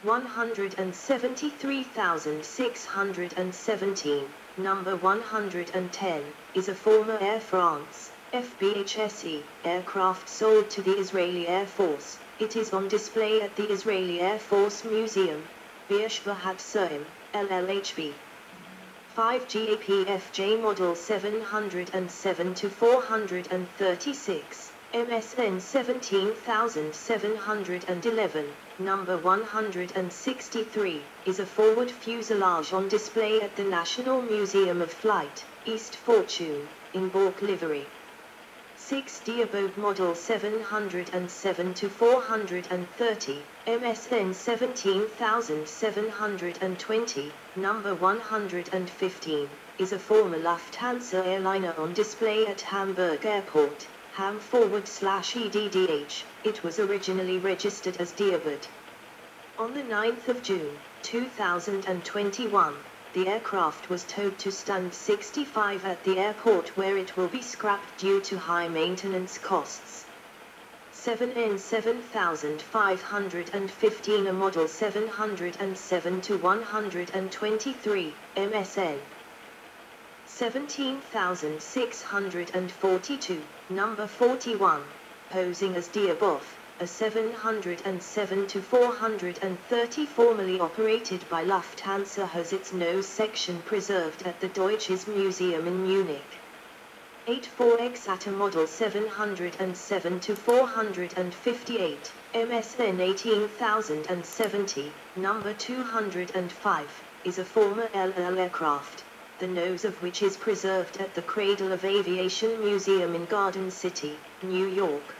173,617, number 110, is a former Air France, FBHSE, aircraft sold to the Israeli Air Force. It is on display at the Israeli Air Force Museum, Beersheba Soim, LLHB. 5 GAPFJ Model 707-436, MSN 17711, number 163, is a forward fuselage on display at the National Museum of Flight, East Fortune, in Bork livery. 6 Diabode Model 707-430, MSN 17720, number 115, is a former Lufthansa airliner on display at Hamburg Airport, Ham/EDDH. It was originally registered as Diabode. On the 9th of June, 2021, the aircraft was towed to stand 65 at the airport, where it will be scrapped due to high maintenance costs. 7N7515, a Model 707-123, MSN 17,642, number 41, posing as Diabov, a 707-430 formerly operated by Lufthansa, has its nose section preserved at the Deutsches Museum in Munich. 84X at a Model 707-458, MSN 18070, number 205, is a former LL aircraft, the nose of which is preserved at the Cradle of Aviation Museum in Garden City, New York.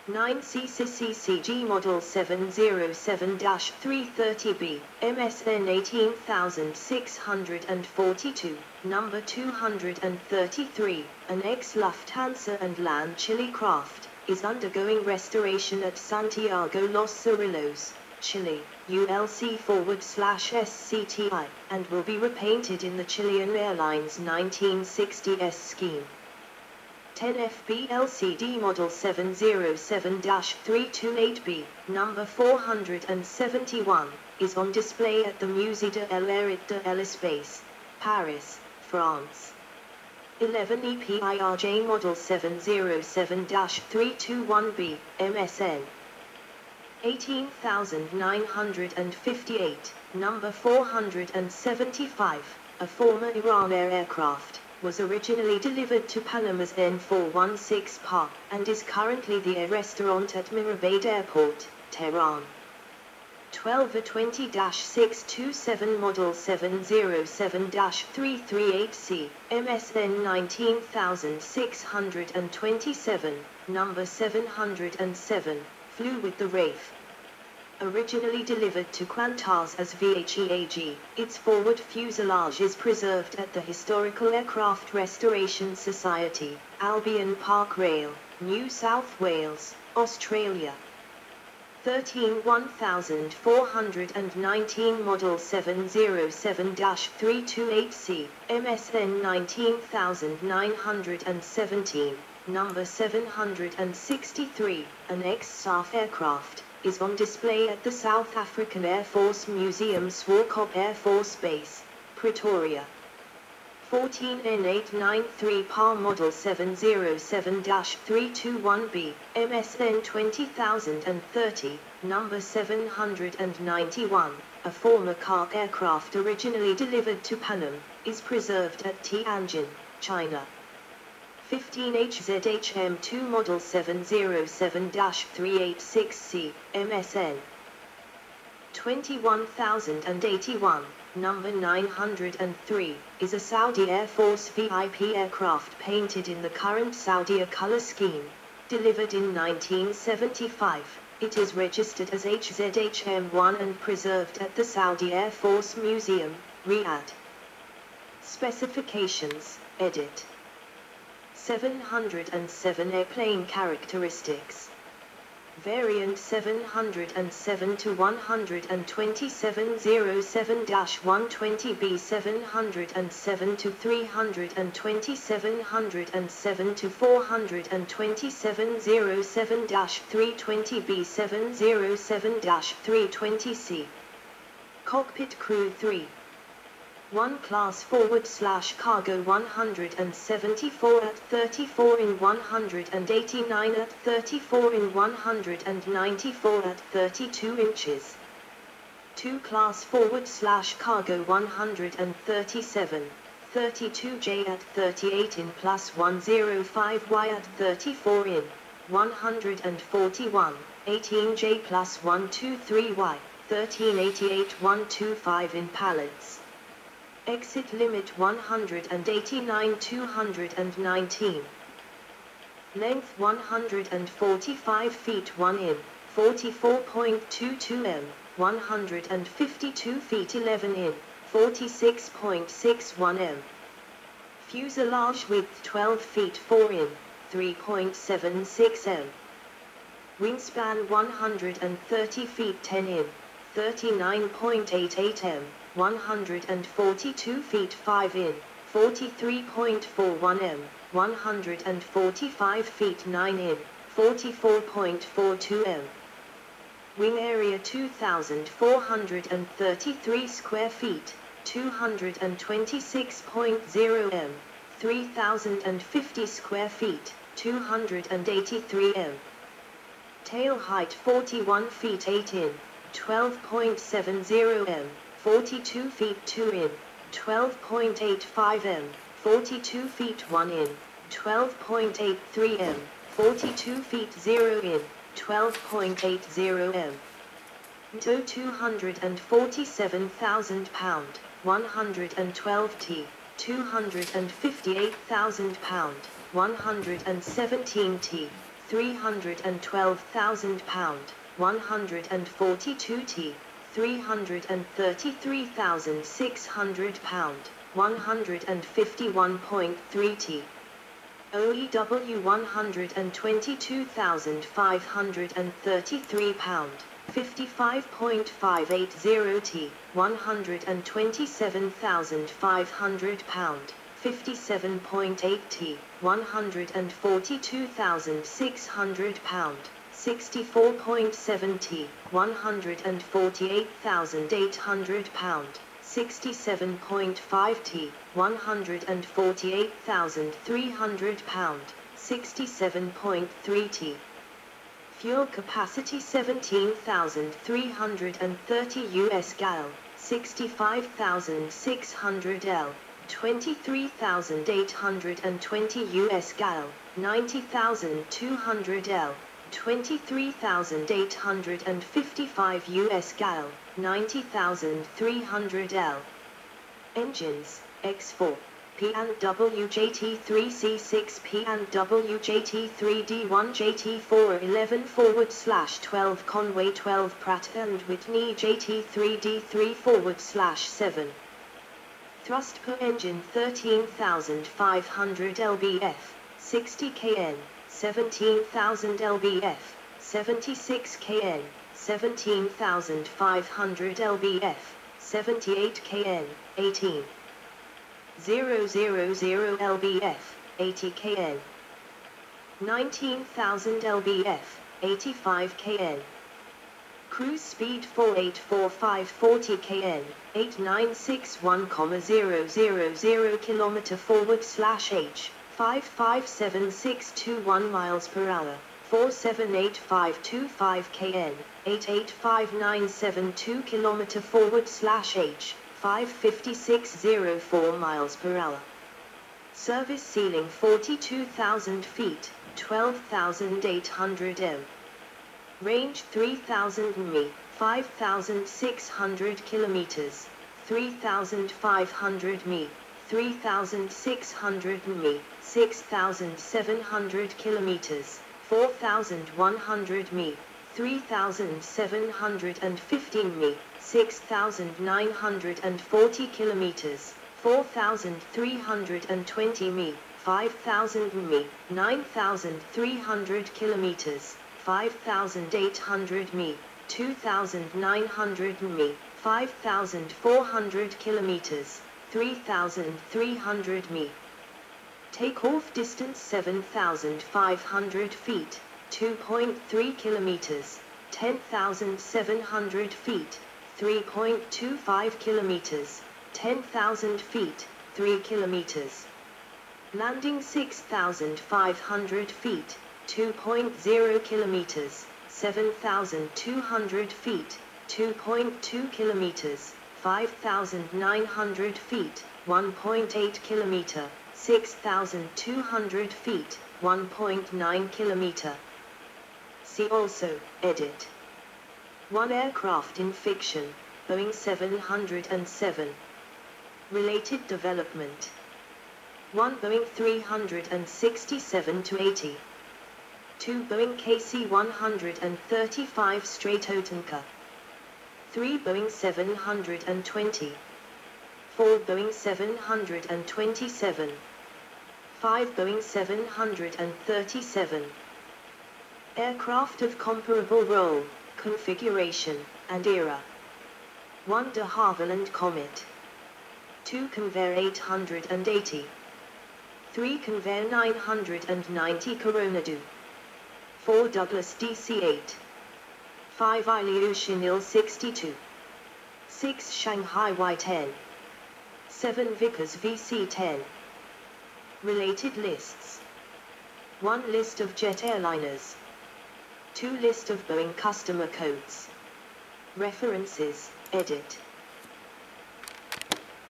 9 CCCCG Model 707-330B, MSN 18642, number 233, an ex-Lufthansa and Land Chile craft, is undergoing restoration at Santiago Los Cerrillos, Chile, ULC/SCTI, and will be repainted in the Chilean Airlines 1960s scheme. 10 FBLCD Model 707-328B, number 471, is on display at the Musée de l'Aéroport de l'Espace, Paris, France. 11 EPIRJ Model 707-321B, MSN 18958, number 475, a former Iran Air aircraft, was originally delivered to Panama's N416 PA, and is currently the air restaurant at Mirabade Airport, Tehran. 12 A20-627 Model 707-338C, MSN 19627, number 707, flew with the RAF. Originally delivered to Qantas as VHEAG, its forward fuselage is preserved at the Historical Aircraft Restoration Society, Albion Park Rail, New South Wales, Australia. 13 1419 Model 707-328C, MSN 19917, number 763, an ex-SAF aircraft, is on display at the South African Air Force Museum, Swakop Air Force Base, Pretoria. 14 N893 PA Model 707-321B, MSN 20030, number 791, a former CAC aircraft originally delivered to Panam, is preserved at Tianjin, China. 15 HZHM2 Model 707-386C, MSN 21081, number 903, is a Saudi Air Force VIP aircraft painted in the current Saudi color scheme. Delivered in 1975, it is registered as HZHM1 and preserved at the Saudi Air Force Museum, Riyadh. Specifications, edit. 707 Airplane characteristics. Variant 707 to 12707-120B 707 to 327 to 427-07-320B 707-320C. Cockpit crew 3. 1 class /cargo 174 at 34 in 189 at 34 in 194 at 32 inches. 2 class /cargo 137, 32J at 38 in plus 105Y at 34 in, 141, 18J plus 123Y, 1388 125 in pallets. Exit limit 189 219. Length 145 feet 1 in, 44.22 m, 152 feet 11 in, 46.61 m. Fuselage width 12 feet 4 in, 3.76 m. Wingspan 130 feet 10 in, 39.88 m. 142 feet 5 in, 43.41 m, 145 feet 9 in, 44.42 m. Wing area 2,433 square feet, 226.0 m, 3,050 square feet, 283 m. Tail height 41 feet 8 in, 12.70 m. 42 feet 2 in, 12.85 m, 42 feet 1 in, 12.83 m, 42 feet 0 in, 12.80 m. TOW 247,000 pound, 112 T, 258,000 pound, 117 T, 312,000 pound, 142 T. 333,600 pound, 151.3 T. OEW 122,533 pound, 55.580 T, 127,500 pound, 57.8 T, 142,600 pound. 64.7 T, 148,800 pound, 67.5 T, 148,300 pound, 67.3 T. Fuel capacity 17,330 US gal, 65,600 L, 23,820 US gal, 90,200 L. 23,855 US gal, 90,300 L. Engines, X4, P&W JT3C6 P&W JT3D1 JT4 11/12 Conway 12 Pratt & Whitney JT3D3/7. Thrust per engine 13,500 lbf, 60 kN. 17,000 lbf, 76 kN, 17,500 lbf, 78 kN, 18,000 lbf, 80 kN, 19,000 lbf, 85 kN. Cruise speed 4845 40 kN, 8961,000 km/h. 557621 miles per hour, 478525 kN, 885972 km/h, 55604 miles per hour. Service ceiling 42,000 feet, 12,800 m. Range 3,000 mi, 5,600 kilometers, 3,500 mi, 3,600 mi, 6,700 kilometers, 4,100 mi, 3,715 mi, 6,940 kilometers, 4,320 mi, 5,000 mi, 9,300 kilometers, 5,800 mi, 2,900 mi, 5,400 kilometers, 3,300 mi. Takeoff distance 7,500 feet, 2.3 kilometers, 10,700 feet, 3.25 kilometers, 10,000 feet, 3 kilometers. Landing 6,500 feet, 2.0 kilometers, 7,200 feet, 2.2 kilometers, 5,900 feet, 1.8 kilometer, 6,200 feet, 1.9 kilometer. See also, edit. One aircraft in fiction, Boeing 707. Related development. 1 Boeing 367-80. 2 Boeing KC-135 Stratotanker. 3 Boeing 720. 4 Boeing 727. 5 Boeing 737. Aircraft of comparable role, configuration, and era. 1 de Havilland Comet. 2 Convair 880. 3 Convair 990 Coronado. 4 Douglas DC-8. 5 Ilyushin Il-62. 6 Shanghai Y-10. 7 Vickers VC-10. Related lists. 1 List of jet airliners. 2 List of Boeing customer codes. References, edit.